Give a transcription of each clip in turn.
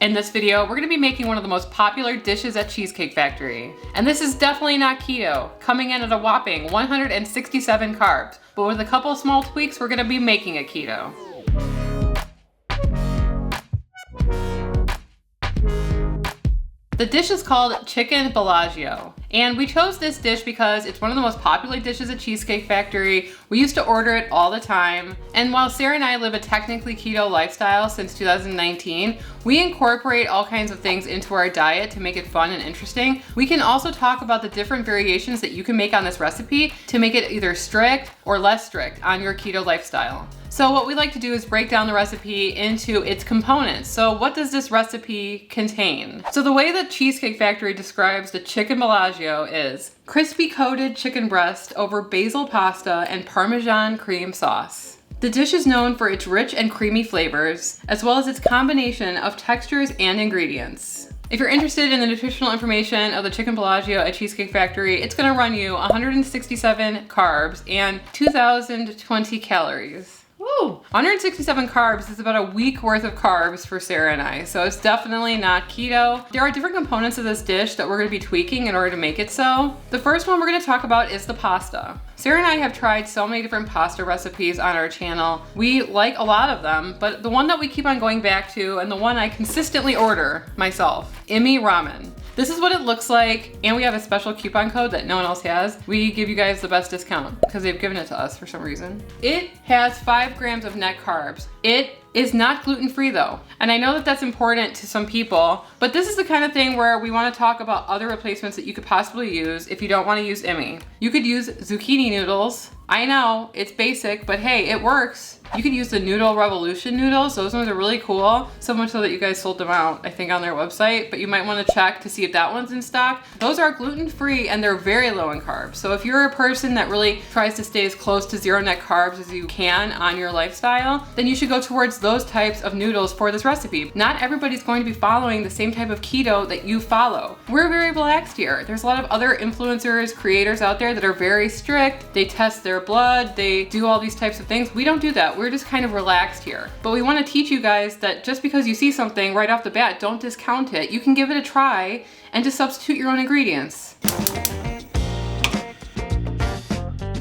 In this video, we're gonna be making one of the most popular dishes at Cheesecake Factory. And this is definitely not keto, coming in at a whopping 167 carbs. But with a couple small tweaks, we're gonna be making it keto. The dish is called chicken Bellagio. And we chose this dish because it's one of the most popular dishes at Cheesecake Factory. We used to order it all the time. And while Sarah and I live a technically keto lifestyle since 2019, we incorporate all kinds of things into our diet to make it fun and interesting. We can also talk about the different variations that you can make on this recipe to make it either strict or less strict on your keto lifestyle. So what we like to do is break down the recipe into its components. So what does this recipe contain? So the way that Cheesecake Factory describes the chicken Bellagio is crispy coated chicken breast over basil pasta and Parmesan cream sauce. The dish is known for its rich and creamy flavors, as well as its combination of textures and ingredients. If you're interested in the nutritional information of the chicken Bellagio at Cheesecake Factory, it's gonna run you 167 carbs and 2,020 calories. Woo! 167 carbs is about a week worth of carbs for Sarah and I, so it's definitely not keto. There are different components of this dish that we're gonna be tweaking in order to make it so. The first one we're gonna talk about is the pasta. Sarah and I have tried so many different pasta recipes on our channel. We like a lot of them, but the one that we keep on going back to and the one I consistently order myself, Immi Ramen. This is what it looks like, and we have a special coupon code that no one else has. We give you guys the best discount because they've given it to us for some reason. It has 5 grams of net carbs. It is not gluten-free though. And I know that that's important to some people, but this is the kind of thing where we want to talk about other replacements that you could possibly use if you don't want to use Immi. You could use zucchini noodles. I know, it's basic, but hey, it works. You could use the Noodle Revolution noodles. Those ones are really cool. So much so that you guys sold them out, I think, on their website, but you might want to check to see if that one's in stock. Those are gluten-free and they're very low in carbs. So if you're a person that really tries to stay as close to zero net carbs as you can on your lifestyle, then you should go towards those types of noodles for this recipe. Not everybody's going to be following the same type of keto that you follow. We're very relaxed here. There's a lot of other influencers, creators out there that are very strict. They test their blood, they do all these types of things. We don't do that. We're just kind of relaxed here. But we want to teach you guys that just because you see something right off the bat, don't discount it. You can give it a try and just substitute your own ingredients.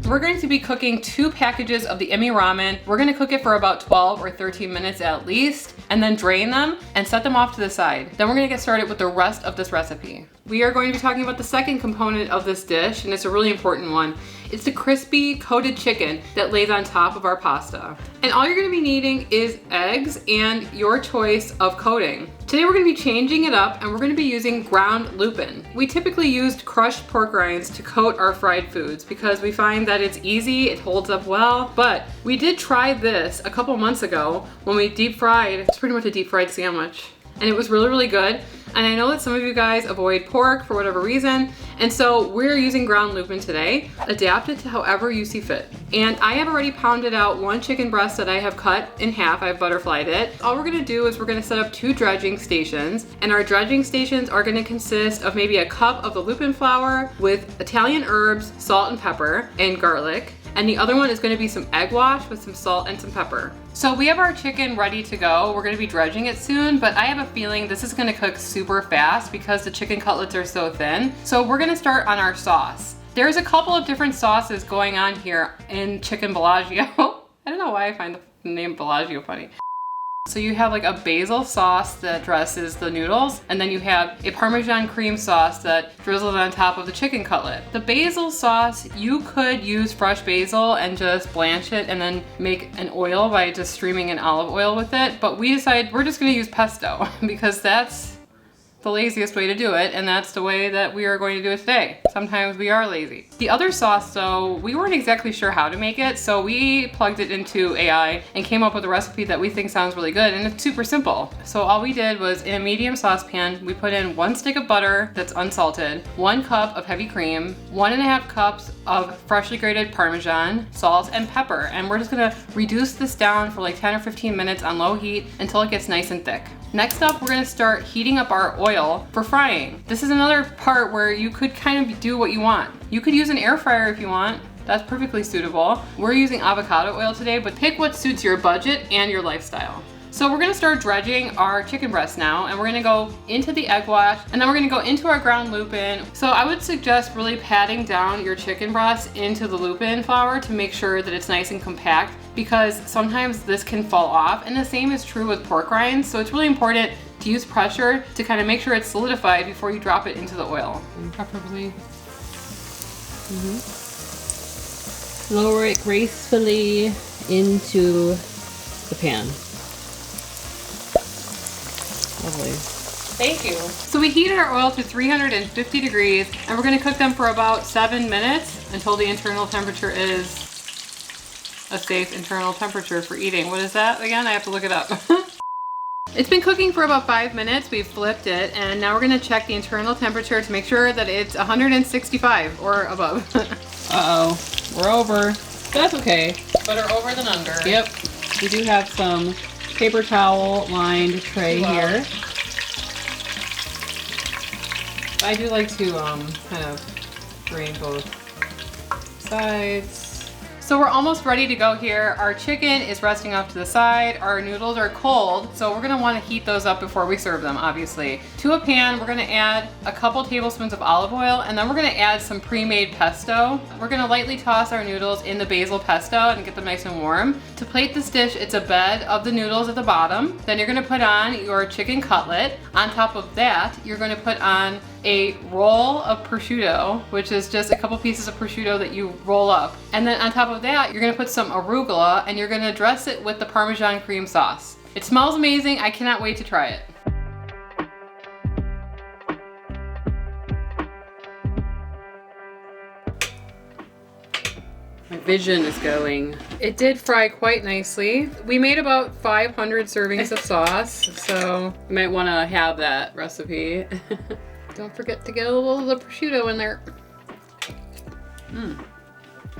We're going to be cooking 2 packages of the Immi Ramen. We're gonna cook it for about 12 or 13 minutes at least, and then drain them and set them off to the side. Then we're gonna get started with the rest of this recipe. We are going to be talking about the second component of this dish, and it's a really important one. It's the crispy coated chicken that lays on top of our pasta. And all you're gonna be needing is eggs and your choice of coating. Today we're gonna be changing it up and we're gonna be using ground lupin. We typically used crushed pork rinds to coat our fried foods because we find that it's easy, it holds up well, but we did try this a couple months ago when we deep fried, it's pretty much a deep fried sandwich. And it was really, really good. And I know that some of you guys avoid pork for whatever reason. And so we're using ground lupin today. Adapt it to however you see fit. And I have already pounded out 1 chicken breast that I have cut in half. I've butterflied it. All we're gonna do is we're gonna set up 2 dredging stations. And our dredging stations are gonna consist of maybe a cup of the lupin flour with Italian herbs, salt and pepper, and garlic. And the other one is gonna be some egg wash with some salt and some pepper. So we have our chicken ready to go. We're gonna be dredging it soon, but I have a feeling this is gonna cook super fast because the chicken cutlets are so thin. So we're gonna start on our sauce. There's a couple of different sauces going on here in chicken Bellagio. I don't know why I find the name Bellagio funny. So you have like a basil sauce that dresses the noodles, and then you have a Parmesan cream sauce that drizzles on top of the chicken cutlet. The basil sauce, you could use fresh basil and just blanch it and then make an oil by just streaming in olive oil with it, but we decided we're just gonna use pesto because that's the laziest way to do it, and that's the way that we are going to do it today. Sometimes we are lazy. The other sauce though, we weren't exactly sure how to make it, so we plugged it into AI and came up with a recipe that we think sounds really good, and it's super simple. So all we did was in a medium saucepan, we put in 1 stick of butter that's unsalted, 1 cup of heavy cream, 1.5 cups of freshly grated Parmesan, salt, and pepper. And we're just gonna reduce this down for like 10 or 15 minutes on low heat until it gets nice and thick. Next up, we're gonna start heating up our oil for frying. This is another part where you could kind of do what you want. You could use an air fryer if you want. That's perfectly suitable. We're using avocado oil today, but pick what suits your budget and your lifestyle. So we're gonna start dredging our chicken breast now, and we're gonna go into the egg wash, and then we're gonna go into our ground lupin. So I would suggest really patting down your chicken breast into the lupin flour to make sure that it's nice and compact, because sometimes this can fall off, and the same is true with pork rinds. So it's really important to use pressure to kind of make sure it's solidified before you drop it into the oil. And preferably lower it gracefully into the pan. Lovely. Thank you. So we heated our oil to 350 degrees, and we're gonna cook them for about 7 minutes until the internal temperature is a safe internal temperature for eating. What is that again? I have to look it up. It's been cooking for about 5 minutes. We've flipped it, and now we're gonna check the internal temperature to make sure that it's 165 or above. Uh-oh, we're over. That's okay. Better over than under. Yep. We do have some paper towel lined tray here. I do like to kind of drain both sides. So we're almost ready to go here. Our chicken is resting off to the side. Our noodles are cold, so we're gonna wanna heat those up before we serve them, obviously. To a pan, we're gonna add a couple tablespoons of olive oil, and then we're gonna add some pre-made pesto. We're gonna lightly toss our noodles in the basil pesto and get them nice and warm. To plate this dish, it's a bed of the noodles at the bottom. Then you're gonna put on your chicken cutlet. On top of that, you're gonna put on a roll of prosciutto, which is just a couple pieces of prosciutto that you roll up. And then on top of that, you're gonna put some arugula, and you're gonna dress it with the Parmesan cream sauce. It smells amazing. I cannot wait to try it. My vision is going. It did fry quite nicely. We made about 500 servings of sauce, so You might want to have that recipe. don't forget to get a little of the prosciutto in there.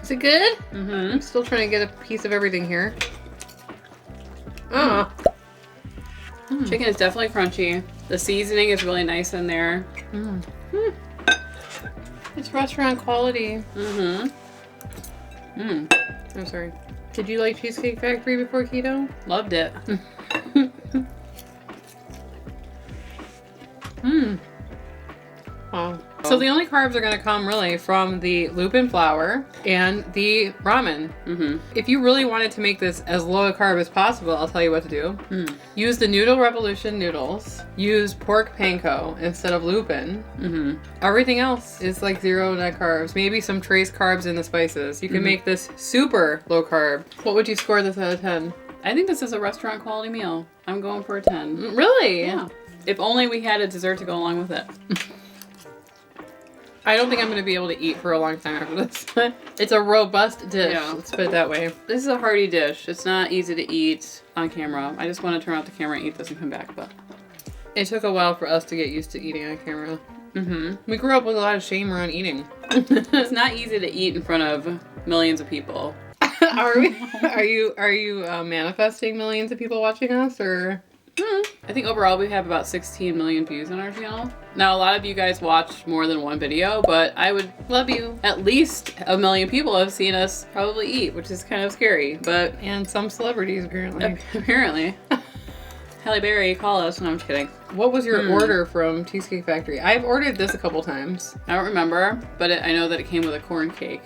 Is it good? Mm-hmm. I'm still trying to get a piece of everything here. Oh. Chicken is definitely crunchy. The seasoning is really nice in there. It's restaurant quality. Mm-hmm. I'm sorry. Did you like Cheesecake Factory before keto? Loved it. Wow. So the only carbs are gonna come really from the lupin flour and the ramen. If you really wanted to make this as low a carb as possible, I'll tell you what to do. Use the Noodle Revolution noodles. Use pork panko instead of lupin. Everything else is like 0 net carbs. Maybe some trace carbs in the spices. You can make this super low carb. What would you score this out of 10? I think this is a restaurant quality meal. I'm going for a 10. Really? Yeah. If only we had a dessert to go along with it. I don't think I'm going to be able to eat for a long time after this. It's a robust dish, let's put it that way. This is a hearty dish. It's not easy to eat on camera. I just want to turn off the camera and eat this and come back, but it took a while for us to get used to eating on camera. We grew up with a lot of shame around eating. It's not easy to eat in front of millions of people. Are we? Are you manifesting millions of people watching us, or? I think overall we have about 16 million views on our channel. Now a lot of you guys watch more than one video, but I would love you. At least 1 million people have seen us probably eat, which is kind of scary, but And some celebrities apparently. apparently. Halle Berry, call us. No, I'm just kidding. What was your order from Cheesecake Factory? I've ordered this a couple times. I don't remember, but I know that it came with a corn cake.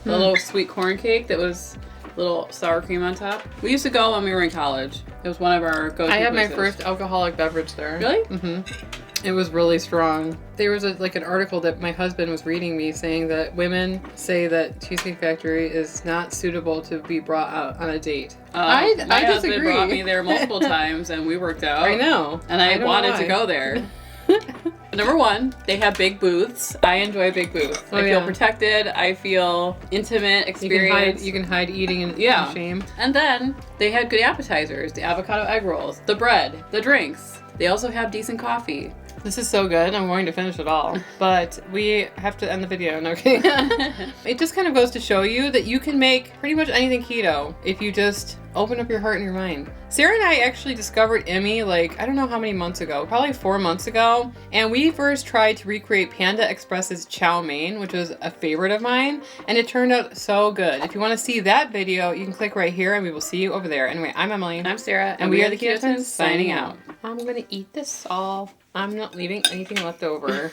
A little sweet corn cake that was a little sour cream on top. We used to go when we were in college. It was one of our go-to I had places. my first alcoholic beverage there. Really? It was really strong. There was an article that my husband was reading me saying that women say that Cheesecake Factory is not suitable to be brought out on a date. My I husband disagree. brought me there multiple times and we worked out. I know. And I don't know wanted to why. go there. Number one, they have big booths. I enjoy big booths. I feel protected. I feel intimate experience. You can hide eating in shame. And then they had good appetizers. The avocado egg rolls, the bread, the drinks. They also have decent coffee. This is so good. I'm going to finish it all. But we have to end the video. No kidding. It just kind of goes to show you that you can make pretty much anything keto if you just open up your heart and your mind. Sarah and I actually discovered Immi like, I don't know how many months ago, probably 4 months ago. And we first tried to recreate Panda Express's chow mein, which was a favorite of mine. And it turned out so good. If you want to see that video, you can click right here and we will see you over there. Anyway, I'm Emily. I'm Sarah. And we are the Keto Twins signing out. I'm going to eat this all. I'm not leaving anything left over.